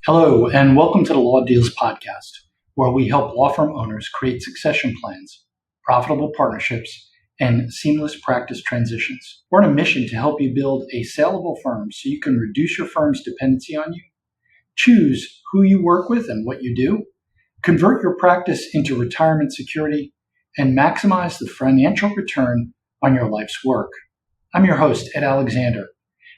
Hello, and welcome to the Law Deals Podcast, where we help law firm owners create succession plans, profitable partnerships, and seamless practice transitions. We're on a mission to help you build a saleable firm so you can reduce your firm's dependency on you, choose who you work with and what you do, convert your practice into retirement security, and maximize the financial return on your life's work. I'm your host, Ed Alexander.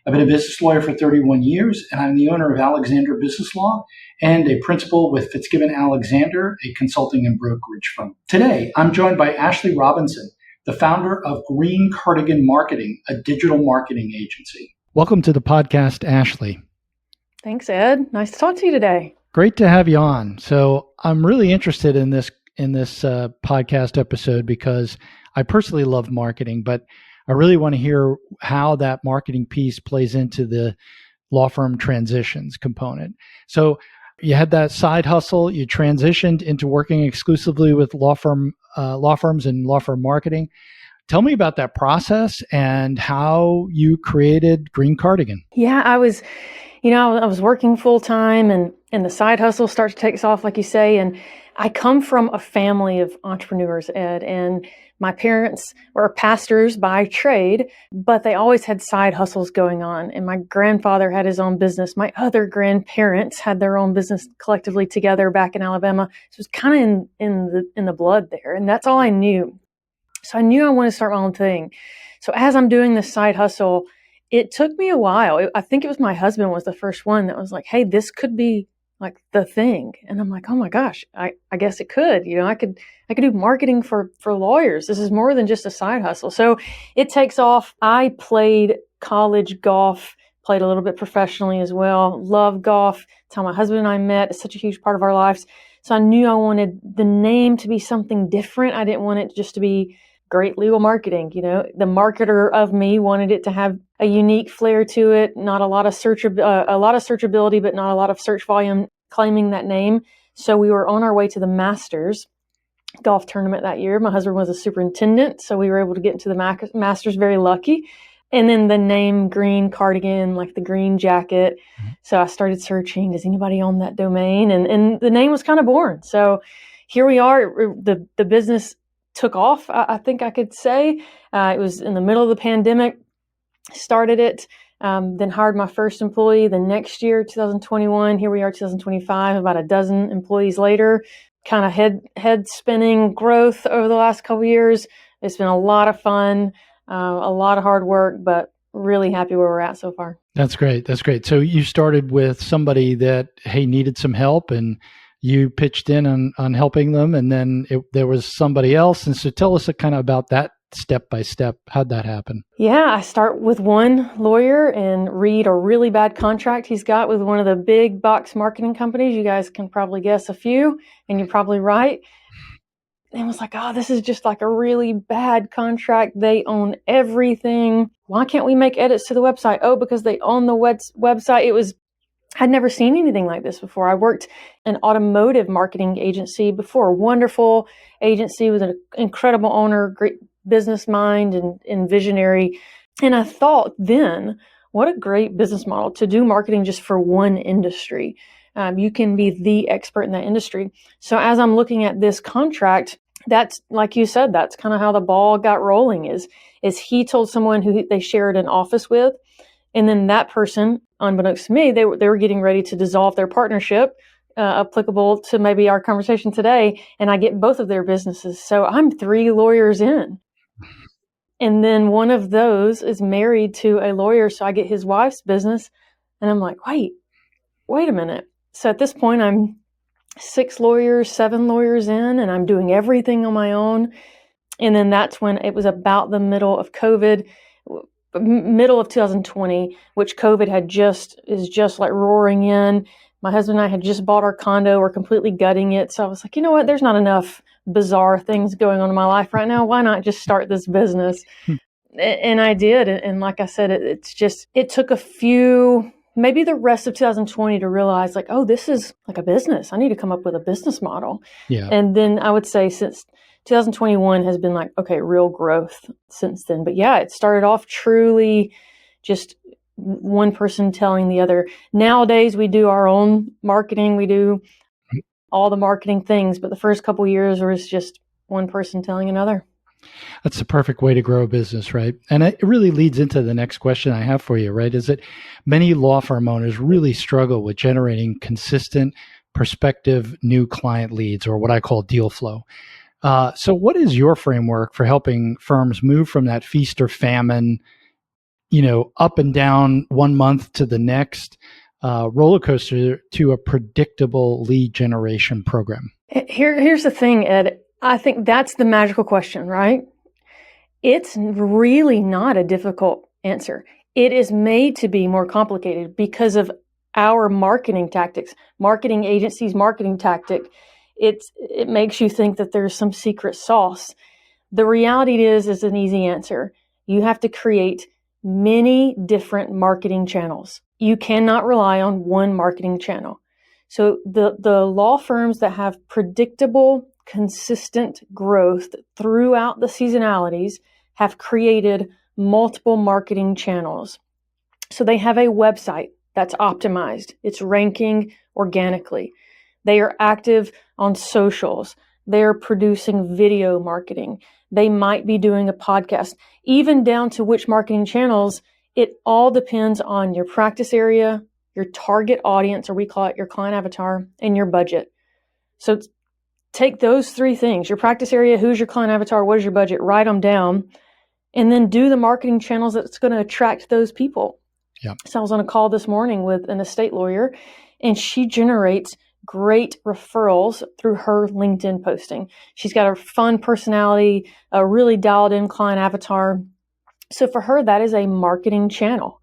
I've been a business lawyer for 31 years, and I'm the owner of Alexander Business Law and a principal with Fitzgibbon Alexander, a consulting and brokerage firm. Today, I'm joined by Ashley Robinson, the founder of Green Cardigan Marketing, a digital marketing agency. Welcome to the podcast, Ashley. Thanks, Ed. Nice to talk to you today. Great to have you on. So I'm really interested in this podcast episode because I personally love marketing, but I really want to hear how that marketing piece plays into the law firm transitions component. So you had that side hustle, you transitioned into working exclusively with law firms and law firm marketing. Tell me about that process and how you created Green Cardigan. Yeah, I was working full time and the side hustle starts to take off, like you say. And I come from a family of entrepreneurs, Ed, and my parents were pastors by trade, but they always had side hustles going on. And my grandfather had his own business. My other grandparents had their own business collectively together back in Alabama. So it was kind of in the blood there. And that's all I knew. So I knew I wanted to start my own thing. So as I'm doing this side hustle, it took me a while. I think it was my husband was the first one that was like, hey, this could be like the thing. And I'm like, oh my gosh, I guess it could. I could do marketing for lawyers. This is more than just a side hustle. So it takes off. I played college golf, played a little bit professionally as well. Love golf. That's how my husband and I met. It's such a huge part of our lives. So I knew I wanted the name to be something different. I didn't want it just to be great legal marketing. The marketer of me wanted it to have a unique flair to it, not a lot of searchability, but not a lot of search volume claiming that name. So we were on our way to the Masters golf tournament that year. My husband was a superintendent, so we were able to get into the Masters, very lucky. And then the name Green Cardigan, like the green jacket. So I started searching, does anybody own that domain? And the name was kind of born. So here we are. The business took off, I think I could say. It was in the middle of the pandemic, started it, then hired my first employee the next year, 2021. Here we are, 2025, about a dozen employees later, kind of head spinning growth over the last couple of years. It's been a lot of fun, a lot of hard work, but really happy where we're at so far. That's great. So you started with somebody that, hey, needed some help, and you pitched in on helping them, and then there was somebody else. And so tell us kind of about that step by step. How'd that happen? Yeah, I start with one lawyer and read a really bad contract he's got with one of the big box marketing companies. You guys can probably guess a few, and you're probably right. And I was like, oh, this is just like a really bad contract. They own everything. Why can't we make edits to the website? Oh, because they own the website. I'd never seen anything like this before. I worked an automotive marketing agency before, a wonderful agency with an incredible owner, great business mind and visionary. And I thought then, what a great business model to do marketing just for one industry. You can be the expert in that industry. So as I'm looking at this contract, that's, like you said, that's kind of how the ball got rolling is he told someone who they shared an office with. And then that person, unbeknownst to me, they were getting ready to dissolve their partnership, applicable to maybe our conversation today. And I get both of their businesses. So I'm 3 lawyers in. And then one of those is married to a lawyer. So I get his wife's business. And I'm like, wait a minute. So at this point, I'm 7 lawyers in, and I'm doing everything on my own. And then that's when it was about the middle of 2020, which COVID is just like roaring in. My husband and I had just bought our condo. We're completely gutting it. So I was like, you know what? There's not enough bizarre things going on in my life right now. Why not just start this business? And I did. And like I said, it took maybe the rest of 2020 to realize like, oh, this is like a business. I need to come up with a business model. Yeah. And then I would say since 2021 has been like, okay, real growth since then. But yeah, it started off truly just one person telling the other. Nowadays, we do our own marketing. We do all the marketing things, but the first couple of years was just one person telling another. That's the perfect way to grow a business, right? And it really leads into the next question I have for you, right? Is that many law firm owners really struggle with generating consistent, prospective new client leads, or what I call deal flow. So what is your framework for helping firms move from that feast or famine, up and down one month to the next roller coaster to a predictable lead generation program? Here's the thing, Ed. I think that's the magical question, right? It's really not a difficult answer. It is made to be more complicated because of our marketing tactics, marketing agencies' marketing tactic. It makes you think that there's some secret sauce. The reality is an easy answer. You have to create many different marketing channels. You cannot rely on one marketing channel. So the law firms that have predictable, consistent growth throughout the seasonalities have created multiple marketing channels. So they have a website that's optimized. It's ranking organically. They are active on socials. They're producing video marketing. They might be doing a podcast, even down to which marketing channels. It all depends on your practice area, your target audience, or we call it your client avatar, and your budget. So take those three things: your practice area, who's your client avatar, what is your budget, write them down, and then do the marketing channels that's going to attract those people. Yeah. So I was on a call this morning with an estate lawyer, and she generates great referrals through her LinkedIn posting. She's got a fun personality, a really dialed in client avatar. So for her, that is a marketing channel.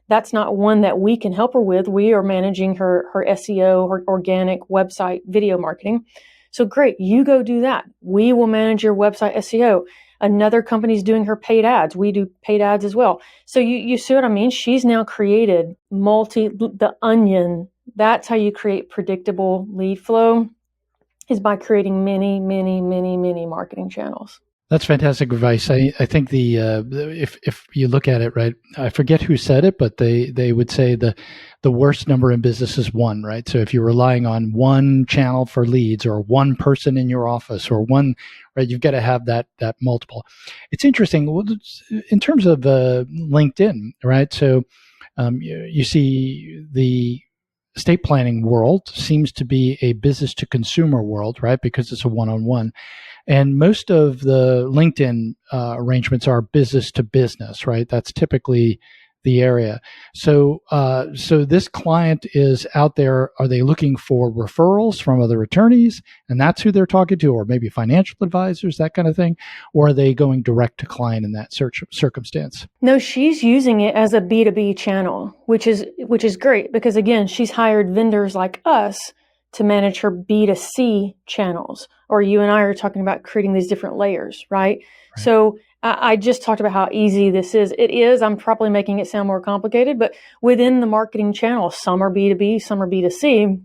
That's not one that we can help her with. We are managing her SEO, her organic website video marketing. So great, you go do that. We will manage your website SEO. Another company's doing her paid ads. We do paid ads as well. So you see what I mean? She's now created the onion. That's how you create predictable lead flow, is by creating many, many, many, many marketing channels. That's fantastic advice. I think if you look at it, right, I forget who said it, but they would say the worst number in business is one, right? So if you're relying on one channel for leads, or one person in your office, or one, right, you've got to have that multiple. It's interesting in terms of LinkedIn, right? So you see the estate planning world seems to be a business to consumer world, right? Because it's a one-on-one. And most of the LinkedIn arrangements are business to business, right? That's typically the area. So this client is out there. Are they looking for referrals from other attorneys, and that's who they're talking to, or maybe financial advisors, that kind of thing? Or are they going direct to client in that circumstance? No, she's using it as a B2B channel, which is great, because again, she's hired vendors like us to manage her B2C channels, or you and I are talking about creating these different layers, right? So I just talked about how easy this is. It is. I'm probably making it sound more complicated, but within the marketing channel, some are B2B, some are B2C.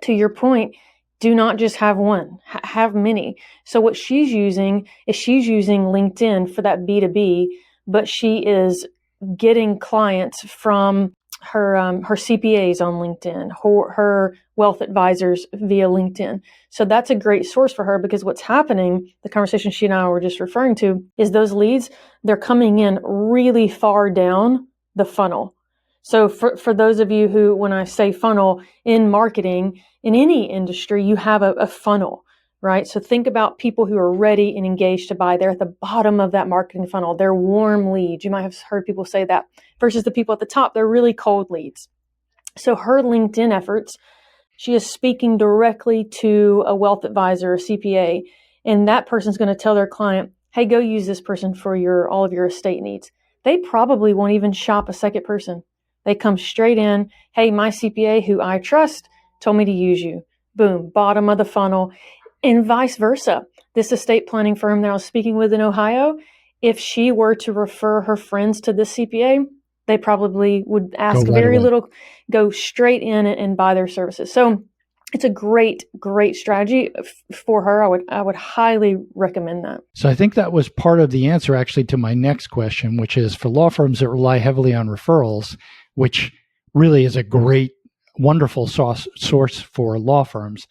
To your point, do not just have one, have many. So what she's using is LinkedIn for that B2B, but she is getting clients from her CPAs on LinkedIn, her wealth advisors via LinkedIn. So that's a great source for her, because what's happening, the conversation she and I were just referring to, is those leads, they're coming in really far down the funnel. So for those of you who, when I say funnel in marketing, in any industry, you have a funnel, right? So think about people who are ready and engaged to buy. They're at the bottom of that marketing funnel. They're warm leads. You might have heard people say that, versus the people at the top. They're really cold leads. So her LinkedIn efforts, she is speaking directly to a wealth advisor, a CPA, and that person's going to tell their client, hey, go use this person for all of your estate needs. They probably won't even shop a second person. They come straight in. Hey, my CPA, who I trust, told me to use you. Boom, bottom of the funnel. And vice versa. This estate planning firm that I was speaking with in Ohio, if she were to refer her friends to this CPA, they probably would ask very little, go straight in and buy their services. So it's a great strategy for her. I would highly recommend that. So I think that was part of the answer actually to my next question, which is for law firms that rely heavily on referrals, which really is a great, wonderful source for law firms.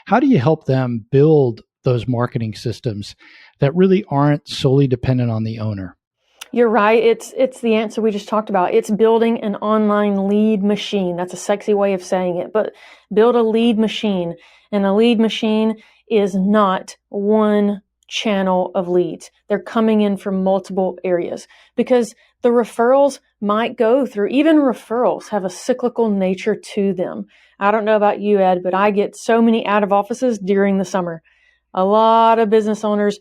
How do you help them build those marketing systems that really aren't solely dependent on the owner? You're right. It's the answer we just talked about. It's building an online lead machine. That's a sexy way of saying it, but build a lead machine. And a lead machine is not one channel of leads. They're coming in from multiple areas because the referrals might go through, even referrals have a cyclical nature to them. I don't know about you, Ed, but I get so many out of offices during the summer. A lot of business owners,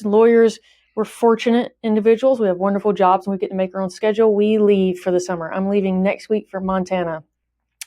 lawyers, we're fortunate individuals. We have wonderful jobs and we get to make our own schedule. We leave for the summer. I'm leaving next week for Montana.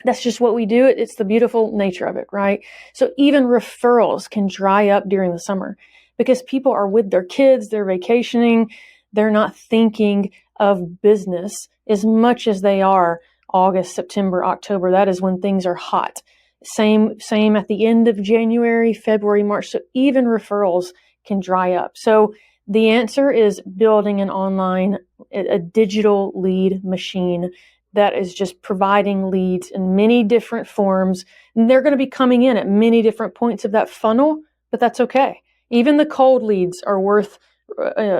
That's just what we do. It's the beautiful nature of it, right? So even referrals can dry up during the summer because people are with their kids, they're vacationing, they're not thinking of business as much as they are August, September, October. That is when things are hot. Same at the end of January, February, March. So even referrals can dry up. So the answer is building an online, a digital lead machine that is just providing leads in many different forms. And they're going to be coming in at many different points of that funnel, but that's okay. Even the cold leads are worth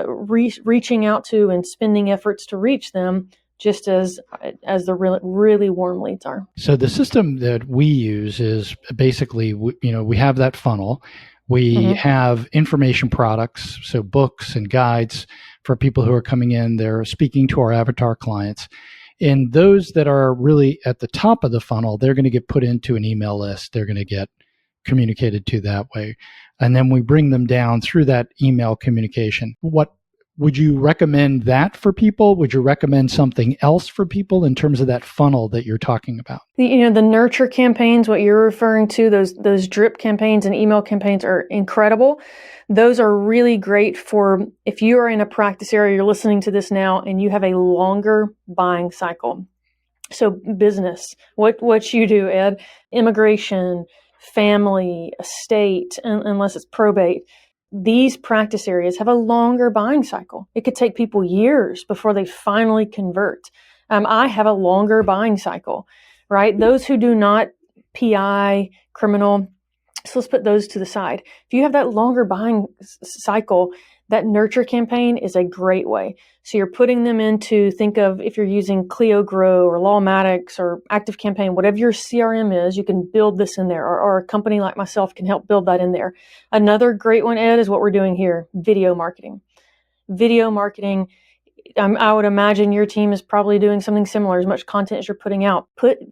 reaching out to and spending efforts to reach them, just as the really warm leads are. So the system that we use is basically, we have that funnel. We have information products, so books and guides for people who are coming in. They're speaking to our avatar clients. And those that are really at the top of the funnel, they're going to get put into an email list. They're going to get communicated to that way. And then we bring them down through that email communication. What would you recommend that for people? Would you recommend something else for people in terms of that funnel that you're talking about? The nurture campaigns, what you're referring to, those drip campaigns and email campaigns are incredible. Those are really great for if you are in a practice area, you're listening to this now, and you have a longer buying cycle. So business, what you do, Ed, immigration, family, estate, unless it's probate. These practice areas have a longer buying cycle. It could take people years before they finally convert. I have a longer buying cycle, right? Those who do not PI, criminal, so let's put those to the side. If you have that longer buying cycle, that nurture campaign is a great way. So you're putting them into, think of if you're using Clio Grow or Lawmatics or Active Campaign, whatever your CRM is, you can build this in there, or a company like myself can help build that in there. Another great one, Ed, is what we're doing here, video marketing. Video marketing, I would imagine your team is probably doing something similar, as much content as you're putting out.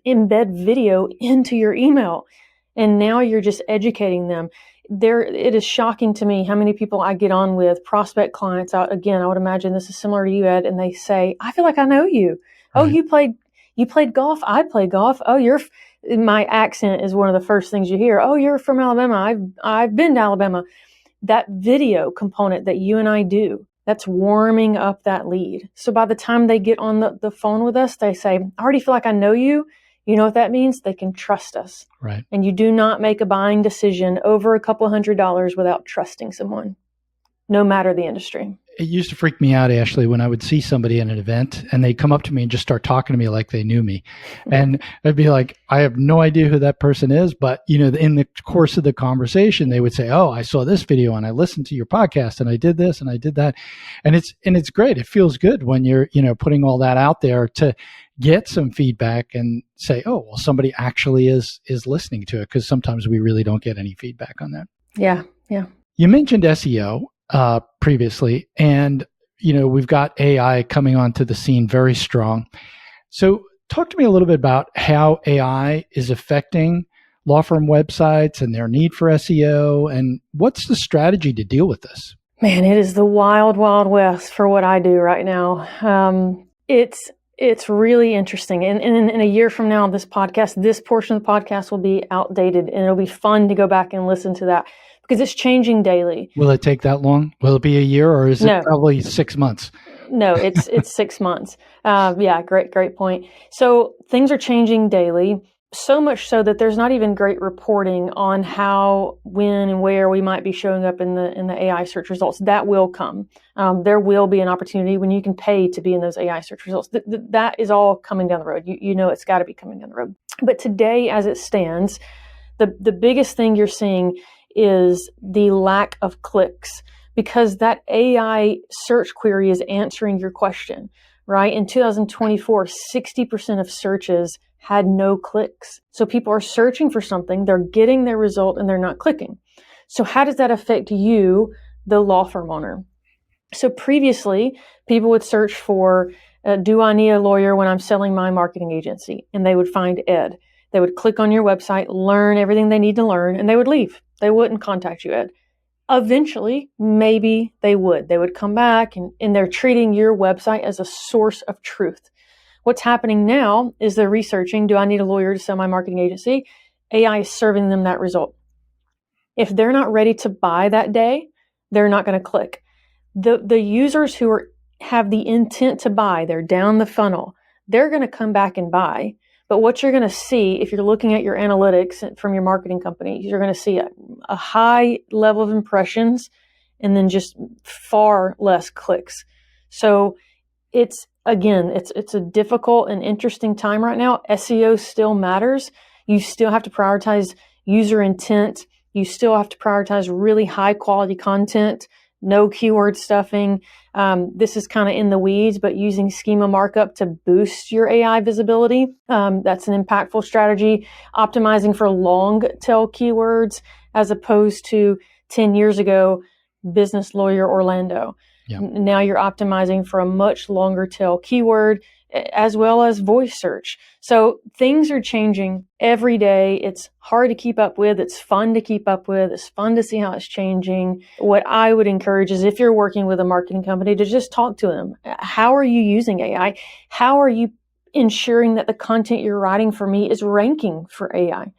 Embed video into your email, and now you're just educating them. It is shocking to me how many people I get on with, prospect clients. I would imagine this is similar to you, Ed, and they say, I feel like I know you. Right. Oh, you played golf. I play golf. Oh, my accent is one of the first things you hear. Oh, you're from Alabama. I've been to Alabama. That video component that you and I do, that's warming up that lead. So by the time they get on the phone with us, they say, I already feel like I know you. You know what that means? They can trust us. Right. And you do not make a buying decision over a couple $100s without trusting someone, no matter the industry. It used to freak me out, Ashley, when I would see somebody at an event and they'd come up to me and just start talking to me like they knew me. And I'd be like, I have no idea who that person is. But, in the course of the conversation, they would say, oh, I saw this video and I listened to your podcast and I did this and I did that. And it's great. It feels good when you're, putting all that out there to get some feedback and say, oh, well, somebody actually is listening to it, because sometimes we really don't get any feedback on that. Yeah. You mentioned SEO previously, and we've got AI coming onto the scene very strong. So talk to me a little bit about how AI is affecting law firm websites and their need for SEO, and what's the strategy to deal with this? Man, it is the wild, wild west for what I do right now. It's really interesting. And in a year from now, this portion of the podcast will be outdated, and it'll be fun to go back and listen to that because it's changing daily. Will it take that long? Will it be a year, or is it probably 6 months? No, it's 6 months. Yeah, great point. So things are changing daily. So much so that there's not even great reporting on how, when, and where we might be showing up in the AI search results. That will come. There will be an opportunity when you can pay to be in those AI search results. That is all coming down the road. You know it's got to be coming down the road. But today, as it stands, the biggest thing you're seeing is the lack of clicks, because that AI search query is answering your question, right? In 2024, 60% of searches had no clicks. So people are searching for something, they're getting their result, and they're not clicking. So how does that affect you, the law firm owner? So previously, people would search for, do I need a lawyer when I'm selling my marketing agency? And they would find Ed. They would click on your website, learn everything they need to learn, and they would leave. They wouldn't contact you, Ed. Eventually, maybe they would. They would come back, and they're treating your website as a source of truth. What's happening now is they're researching, do I need a lawyer to sell my marketing agency? AI is serving them that result. If they're not ready to buy that day, they're not going to click. The users who have the intent to buy, they're down the funnel, they're going to come back and buy. But what you're going to see, if you're looking at your analytics from your marketing company, you're going to see a high level of impressions and then just far less clicks. So it's a difficult and interesting time right now. SEO still matters. You still have to prioritize user intent. You still have to prioritize really high quality content, no keyword stuffing. This is kind of in the weeds, but using schema markup to boost your AI visibility. That's an impactful strategy. Optimizing for long tail keywords as opposed to 10 years ago, business lawyer Orlando. Yeah. Now you're optimizing for a much longer tail keyword as well as voice search. So things are changing every day. It's hard to keep up with. It's fun to keep up with. It's fun to see how it's changing. What I would encourage is, if you're working with a marketing company, to just talk to them. How are you using AI? How are you ensuring that the content you're writing for me is ranking for AI?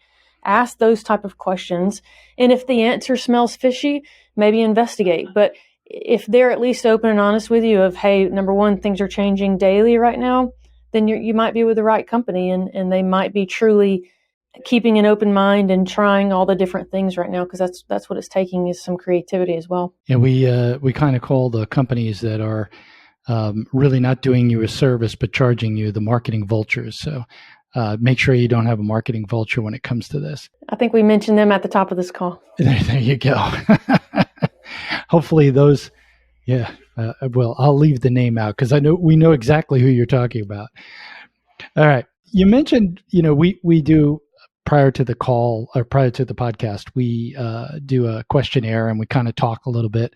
Ask those type of questions. And if the answer smells fishy, maybe investigate. But if they're at least open and honest with you of, hey, number one, things are changing daily right now, then you might be with the right company, and they might be truly keeping an open mind and trying all the different things right now, because that's what it's taking, is some creativity as well. Yeah, we kind of call the companies that are really not doing you a service but charging you the marketing vultures. So make sure you don't have a marketing vulture when it comes to this. I think we mentioned them at the top of this call. There you go. Hopefully those, yeah. Well, I'll leave the name out because we know exactly who you're talking about. All right. You mentioned, we do, prior to the call or prior to the podcast, we do a questionnaire and we kind of talk a little bit.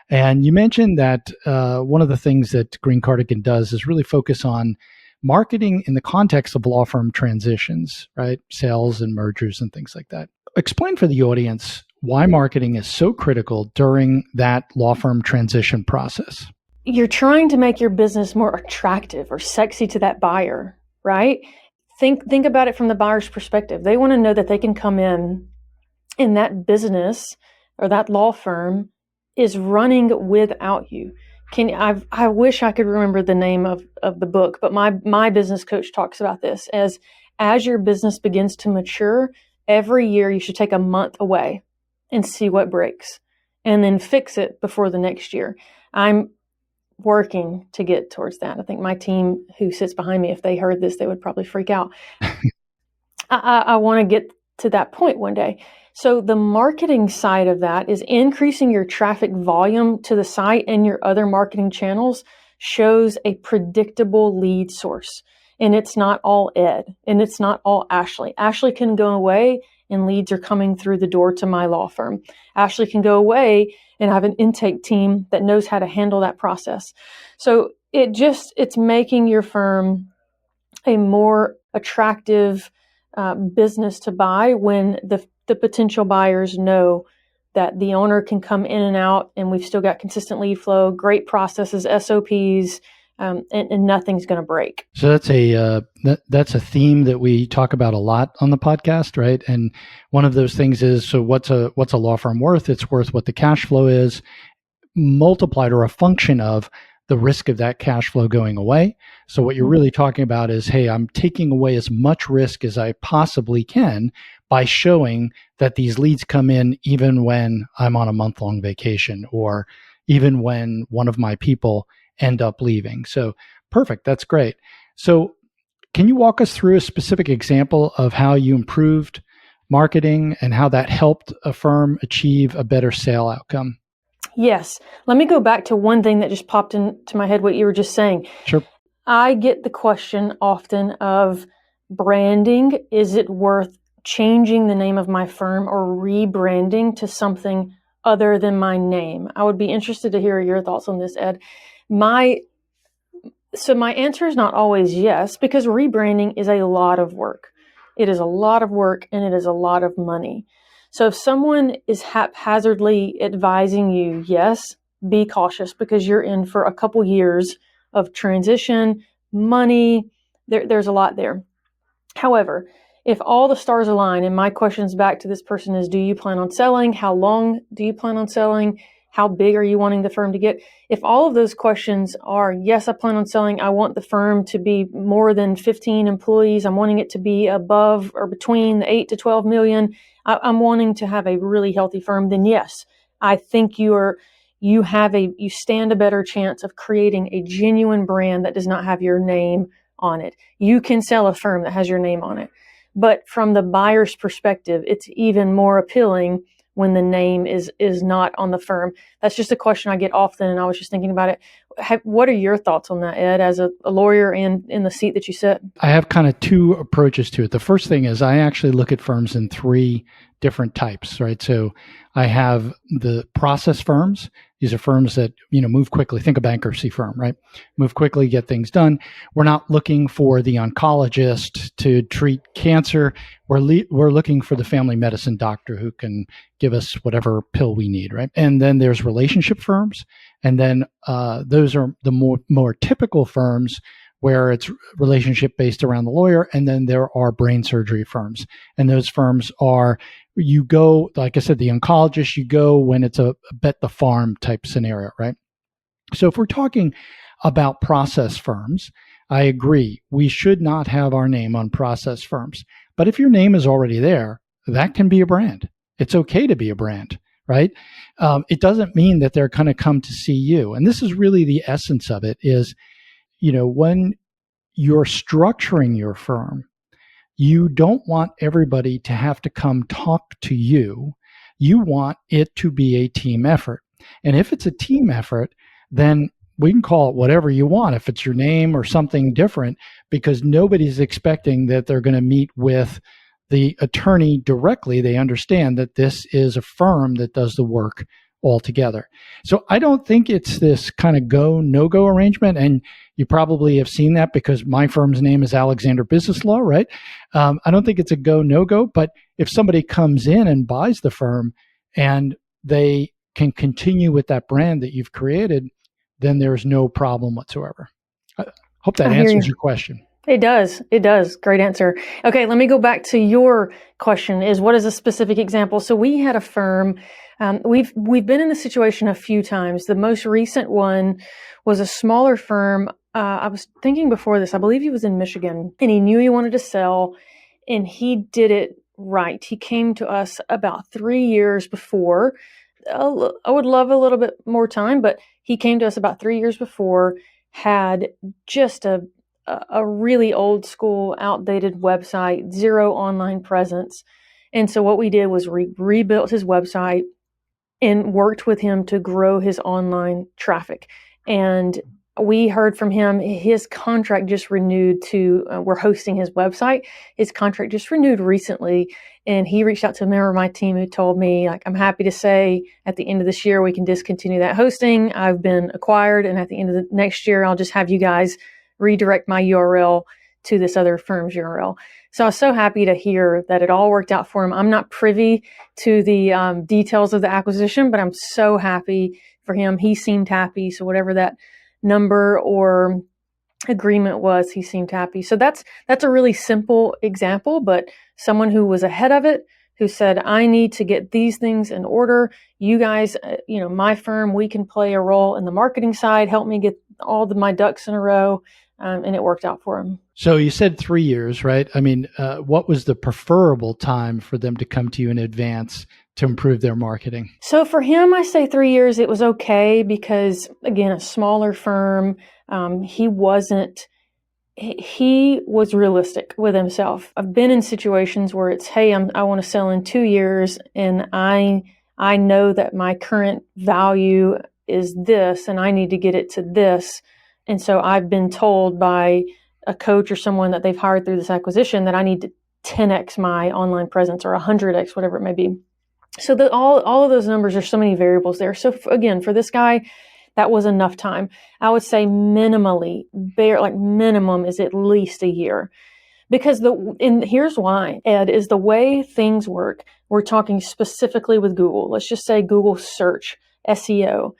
And you mentioned that one of the things that Green Cardigan does is really focus on marketing in the context of law firm transitions, right? Sales and mergers and things like that. Explain for the audience why marketing is so critical during that law firm transition process. You're trying to make your business more attractive or sexy to that buyer, right? Think about it from the buyer's perspective. They want to know that they can come in that business or that law firm is running without you. I wish I could remember the name of the book, but my business coach talks about this as your business begins to mature, every year you should take a month away and see what breaks and then fix it before the next year. I'm working to get towards that. I think my team who sits behind me, if they heard this, they would probably freak out. I want to get to that point one day. So the marketing side of that is increasing your traffic volume to the site and your other marketing channels shows a predictable lead source. And it's not all Ed, and it's not all Ashley. Ashley can go away and leads are coming through the door to my law firm. Ashley can go away and have an intake team that knows how to handle that process. So it's making your firm a more attractive business to buy when the potential buyers know that the owner can come in and out, and we've still got consistent lead flow, great processes, SOPs, and nothing's going to break. So that's a theme that we talk about a lot on the podcast, right? And one of those things is, so what's a law firm worth? It's worth what the cash flow is, multiplied or a function of the risk of that cash flow going away. So what you're really talking about is, hey, I'm taking away as much risk as I possibly can by showing that these leads come in even when I'm on a month-long vacation or even when one of my people end up leaving. So perfect. That's great. So can you walk us through a specific example of how you improved marketing and how that helped a firm achieve a better sale outcome? Yes. Let me go back to one thing that just popped into my head, what you were just saying. Sure. I get the question often of branding. Is it worth changing the name of my firm or rebranding to something other than my name? I would be interested to hear your thoughts on this, Ed. My answer is not always yes, because rebranding is a lot of work. It is a lot of work and it is a lot of money. So if someone is haphazardly advising you, yes, be cautious, because you're in for a couple years of transition, money, there's a lot there. However, if all the stars align, and my questions back to this person is, do you plan on selling? How long do you plan on selling? How big are you wanting the firm to get? If all of those questions are, yes, I plan on selling, I want the firm to be more than 15 employees, I'm wanting it to be above or between the 8 to 12 million, I'm wanting to have a really healthy firm, then yes, I think you stand a better chance of creating a genuine brand that does not have your name on it. You can sell a firm that has your name on it. But from the buyer's perspective, it's even more appealing when the name is not on the firm. That's just a question I get often, and I was just thinking about it. What are your thoughts on that, Ed, as a lawyer and in the seat that you sit? I have kind of two approaches to it. The first thing is I actually look at firms in three different types, right? So I have the process firms. These are firms that, move quickly. Think a bankruptcy firm, right? Move quickly, get things done. We're not looking for the oncologist to treat cancer. We're looking for the family medicine doctor who can give us whatever pill we need, right? And then there's relationship firms. And then those are the more typical firms where it's relationship based around the lawyer. And then there are brain surgery firms. And those firms are, you go, like I said, the oncologist, you go when it's a bet the farm type scenario, right? So if we're talking about process firms, I agree. We should not have our name on process firms. But if your name is already there, that can be a brand. It's okay to be a brand, right? It doesn't mean that they're going to come to see you. And this is really the essence of it is, when you're structuring your firm, you don't want everybody to have to come talk to you. You want it to be a team effort. And if it's a team effort, then we can call it whatever you want, if it's your name or something different, because nobody's expecting that they're going to meet with the attorney directly. They understand that this is a firm that does the work altogether. So I don't think it's this kind of go, no-go arrangement. And you probably have seen that because my firm's name is Alexander Business Law, right? I don't think it's a go, no-go. But if somebody comes in and buys the firm and they can continue with that brand that you've created, then there's no problem whatsoever. I hope that answers your question. It does. It does. Great answer. Okay, let me go back to your question is, what is a specific example? So we had a firm, we've been in this situation a few times. The most recent one was a smaller firm. I was thinking before this, I believe he was in Michigan, and he knew he wanted to sell, and he did it right. He came to us about 3 years before. I would love a little bit more time, but he came to us about 3 years before, had just a really old school, outdated website, zero online presence. And so what we did was rebuilt his website and worked with him to grow his online traffic. And we heard from him, his contract just renewed we're hosting his website. His contract just renewed recently. And he reached out to a member of my team who told me, I'm happy to say at the end of this year, we can discontinue that hosting. I've been acquired. And at the end of the next year, I'll just have you guys redirect my URL to this other firm's URL. So I was so happy to hear that it all worked out for him. I'm not privy to the details of the acquisition, but I'm so happy for him. He seemed happy. So whatever that number or agreement was, he seemed happy. So that's a really simple example, but someone who was ahead of it, who said, I need to get these things in order. You guys, my firm, we can play a role in the marketing side, help me get my ducks in a row, and it worked out for him. So you said 3 years, right? I mean, what was the preferable time for them to come to you in advance to improve their marketing? So for him, I say 3 years. It was okay because, again, a smaller firm. He was realistic with himself. I've been in situations where it's, hey, I want to sell in 2 years, and I know that my current value is this, and I need to get it to this. And so I've been told by a coach or someone that they've hired through this acquisition that I need to 10x my online presence or 100x, whatever it may be. So all of those numbers, are so many variables there. So again, for this guy, that was enough time. I would say minimum is at least a year. Because here's why, Ed, is the way things work. We're talking specifically with Google. Let's just say Google search, SEO.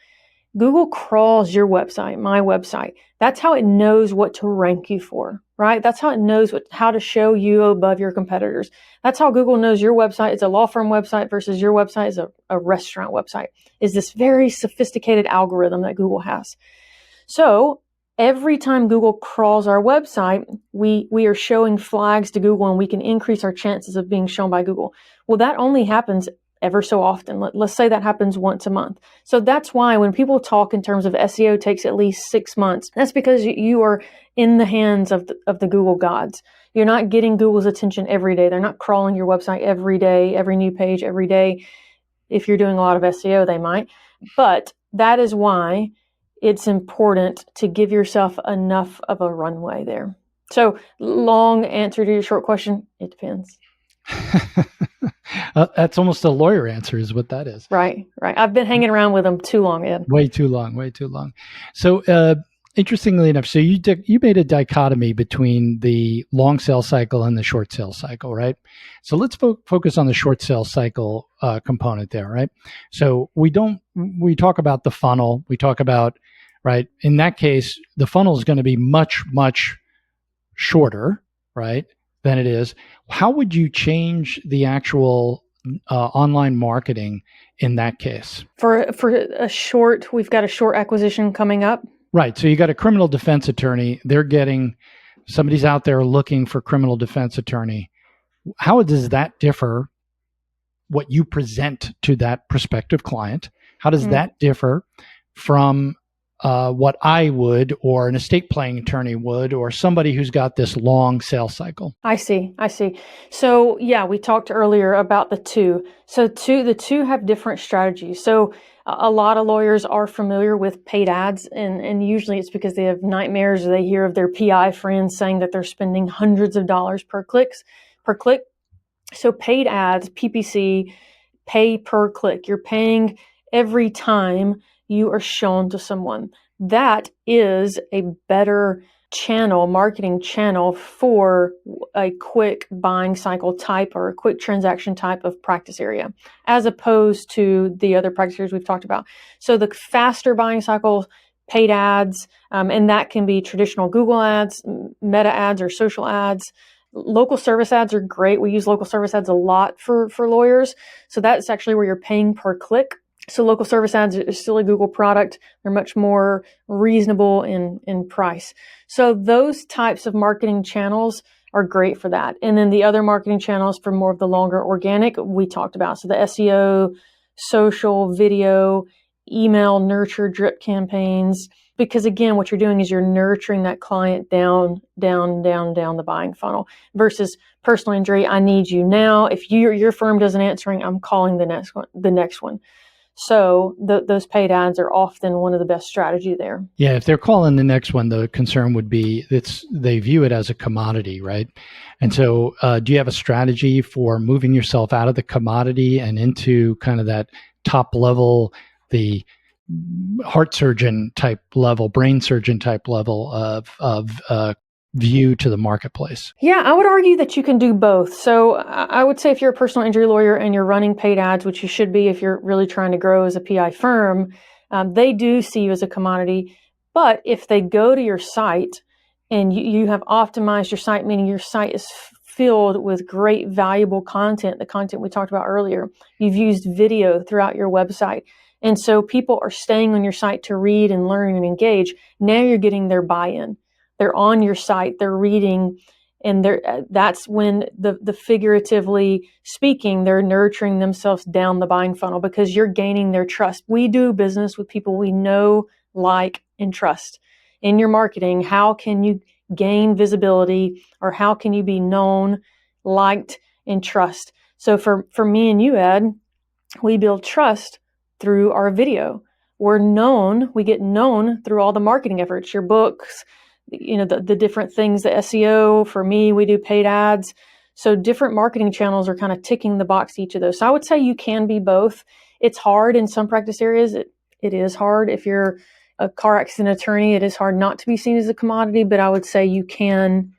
Google crawls your website, my website. That's how it knows what to rank you for, right? That's how it knows how to show you above your competitors. That's how Google knows your website is a law firm website versus your website is a restaurant website. Is this very sophisticated algorithm that Google has. So every time Google crawls our website, we are showing flags to Google, and we can increase our chances of being shown by Google. Well, that only happens ever so often. Let's say that happens once a month. So that's why when people talk in terms of SEO takes at least 6 months, that's because you are in the hands of the Google gods. You're not getting Google's attention every day. They're not crawling your website every day, every new page every day. If you're doing a lot of SEO, they might. But that is why it's important to give yourself enough of a runway there. So long answer to your short question, it depends. That's almost a lawyer answer is what that is. Right. I've been hanging around with them too long, Ed. Way too long. So interestingly enough, so you made a dichotomy between the long sales cycle and the short sales cycle, right? So let's focus on the short sales cycle component there, right? So we talk about the funnel, we talk about, right? In that case, the funnel is going to be much, much shorter, right, than it is. How would you change the actual online marketing in that case? For we've got a short acquisition coming up. Right. So you got a criminal defense attorney. Somebody's out there looking for criminal defense attorney. How does that differ what you present to that prospective client? How does that differ from what I would, or an estate planning attorney would, or somebody who's got this long sales cycle? I see. So yeah, we talked earlier about the two. So the two have different strategies. So a lot of lawyers are familiar with paid ads, and usually it's because they have nightmares, or they hear of their PI friends saying that they're spending hundreds of dollars per click. So paid ads, PPC, pay per click. You're paying every time you are shown to someone. That is a better marketing channel for a quick buying cycle type or a quick transaction type of practice area, as opposed to the other practice areas we've talked about. So the faster buying cycle, paid ads, and that can be traditional Google ads, meta ads, or social ads. Local service ads are great. We use local service ads a lot for lawyers. So that's actually where you're paying per click. So local service ads are still a Google product. They're much more reasonable in price. So those types of marketing channels are great for that. And then the other marketing channels for more of the longer organic we talked about. So the SEO, social, video, email, nurture, drip campaigns. Because again, what you're doing is you're nurturing that client down the buying funnel versus personal injury. I need you now. If your firm doesn't answering, I'm calling the next one. So those paid ads are often one of the best strategy there. Yeah, if they're calling the next one, the concern would be they view it as a commodity, right? And so do you have a strategy for moving yourself out of the commodity and into kind of that top level, the heart surgeon type level, brain surgeon type level of view to the marketplace? Yeah, I would argue that you can do both. So I would say if you're a personal injury lawyer and you're running paid ads, which you should be if you're really trying to grow as a PI firm, they do see you as a commodity. But if they go to your site and you have optimized your site, meaning your site is filled with great valuable content, the content we talked about earlier, you've used video throughout your website, And so people are staying on your site to read and learn and engage. Now you're getting their buy-in. They're on your site, they're reading, and that's when the figuratively speaking, they're nurturing themselves down the buying funnel because you're gaining their trust. We do business with people we know, like, and trust. In your marketing, how can you gain visibility, or how can you be known, liked, and trust? So for me and you, Ed, we build trust through our video. We get known through all the marketing efforts, your books, the different things, the SEO. For me, we do paid ads. So different marketing channels are kind of ticking the box, each of those. So I would say you can be both. It's hard in some practice areas. It is hard. If you're a car accident attorney, it is hard not to be seen as a commodity, but I would say you can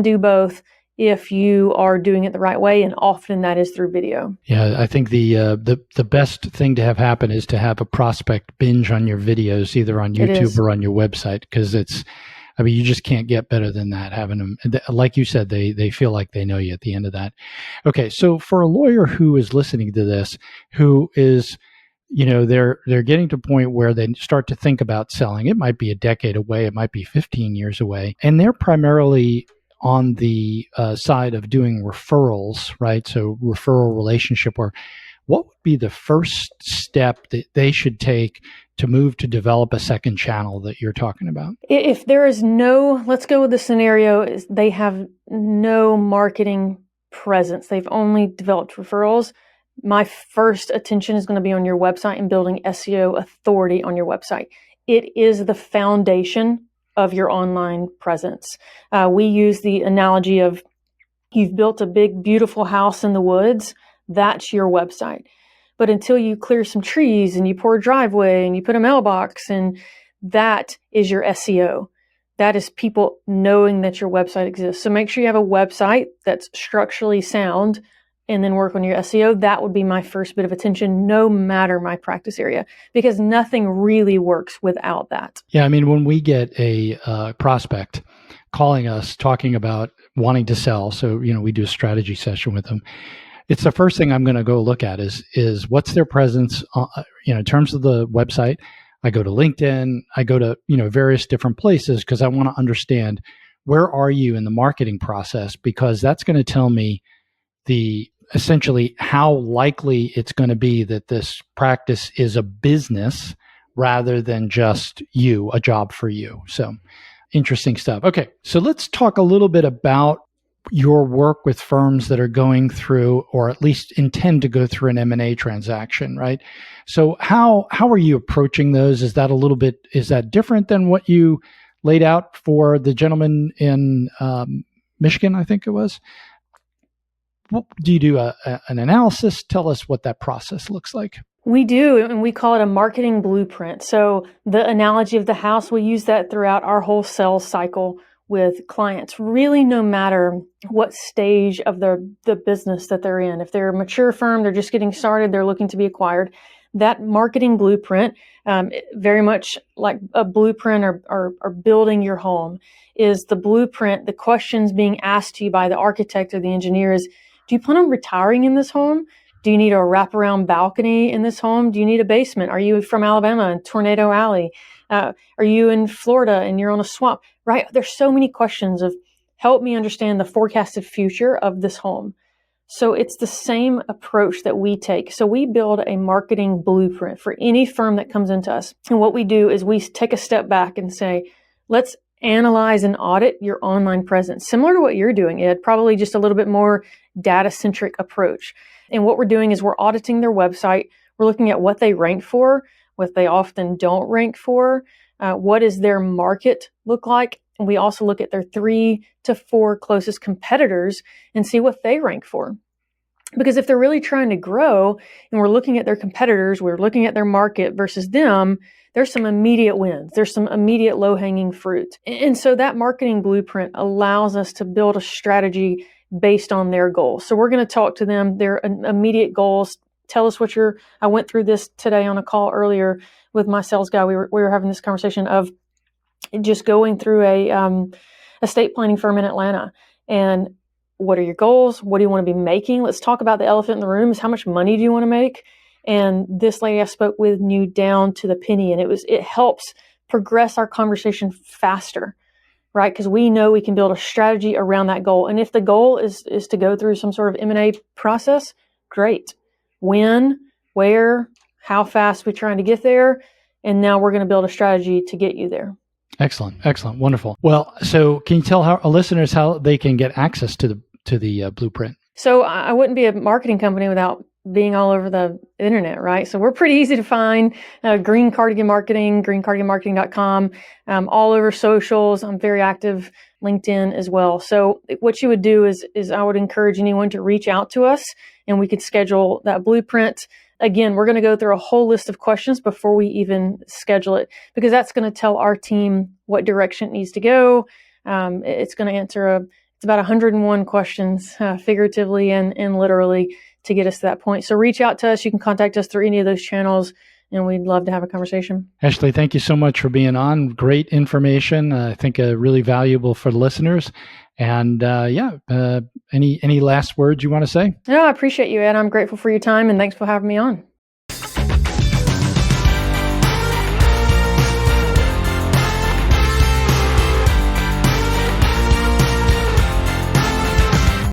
do both if you are doing it the right way, and often that is through video. Yeah, I think the best thing to have happen is to have a prospect binge on your videos, either on YouTube or on your website, because you just can't get better than that. Having them, like you said, they feel like they know you at the end of that. Okay, so for a lawyer who is listening to this, who is, they're getting to a point where they start to think about selling. It might be a decade away, it might be 15 years away, and they're primarily on the side of doing referrals, right? So referral relationship, or what would be the first step that they should take to move to develop a second channel that you're talking about? If there is let's go with the scenario is they have no marketing presence. They've only developed referrals. My first attention is going to be on your website and building SEO authority on your website. It is the foundation of your online presence. We use the analogy of you've built a big, beautiful house in the woods. That's your website. But until you clear some trees and you pour a driveway and you put a mailbox, and that is your SEO. That is people knowing that your website exists. So make sure you have a website that's structurally sound, and then work on your SEO. That would be my first bit of attention, no matter my practice area, because nothing really works without that. Yeah, when we get a prospect calling us, talking about wanting to sell, so we do a strategy session with them. It's the first thing I'm going to go look at is what's their presence, in terms of the website. I go to LinkedIn, I go to various different places because I want to understand where are you in the marketing process, because that's going to tell me essentially how likely it's going to be that this practice is a business rather than just a job for you. So interesting stuff. Okay, so let's talk a little bit about your work with firms that are going through, or at least intend to go through, an M&A transaction, right? So how are you approaching those? Is that different than what you laid out for the gentleman in Michigan, I think it was? Do you do an analysis? Tell us what that process looks like. We do, and we call it a marketing blueprint. So the analogy of the house, we use that throughout our whole sales cycle with clients, really no matter what stage of the business that they're in. If they're a mature firm, they're just getting started, they're looking to be acquired, that marketing blueprint, very much like a blueprint or building your home, is the blueprint. The questions being asked to you by the architect or the engineer is, do you plan on retiring in this home? Do you need a wraparound balcony in this home? Do you need a basement? Are you from Alabama and Tornado Alley? Are you in Florida and you're on a swamp? Right? There's so many questions of help me understand the forecasted future of this home. So it's the same approach that we take. So we build a marketing blueprint for any firm that comes into us. And what we do is we take a step back and say, let's analyze and audit your online presence. Similar to what you're doing, Ed, probably just a little bit more data-centric approach. And what we're doing is we're auditing their website. We're looking at what they rank for, what they often don't rank for, what does their market look like. And we also look at their 3 to 4 closest competitors and see what they rank for. Because if they're really trying to grow and we're looking at their competitors, we're looking at their market versus them, there's some immediate wins. There's some immediate low-hanging fruit. And so that marketing blueprint allows us to build a strategy based on their goals. So we're going to talk to them, their immediate goals. Tell us I went through this today on a call earlier with my sales guy. We were having this conversation of just going through a estate planning firm in Atlanta. And what are your goals? What do you want to be making? Let's talk about the elephant in the room is how much money do you want to make? And this lady I spoke with knew down to the penny, and it helps progress our conversation faster, right? Because we know we can build a strategy around that goal. And if the goal is to go through some sort of M&A process, great. When, where, how fast we're trying to get there. And now we're going to build a strategy to get you there. Excellent. Excellent. Wonderful. Well, so can you tell our listeners how they can get access to the blueprint? So I wouldn't be a marketing company without being all over the internet, right? So we're pretty easy to find. Green Cardigan Marketing, greencardiganmarketing.com, all over socials. I'm very active, LinkedIn as well. So what you would do is I would encourage anyone to reach out to us, and we could schedule that blueprint. Again, we're going to go through a whole list of questions before we even schedule it, because that's going to tell our team what direction it needs to go. It's going to answer it's about 101 questions, figuratively and literally, to get us to that point. So reach out to us. You can contact us through any of those channels, and we'd love to have a conversation. Ashley, thank you so much for being on. Great information. I think really valuable for the listeners. And any last words you want to say? No, I appreciate you, Ed. I'm grateful for your time, and thanks for having me on.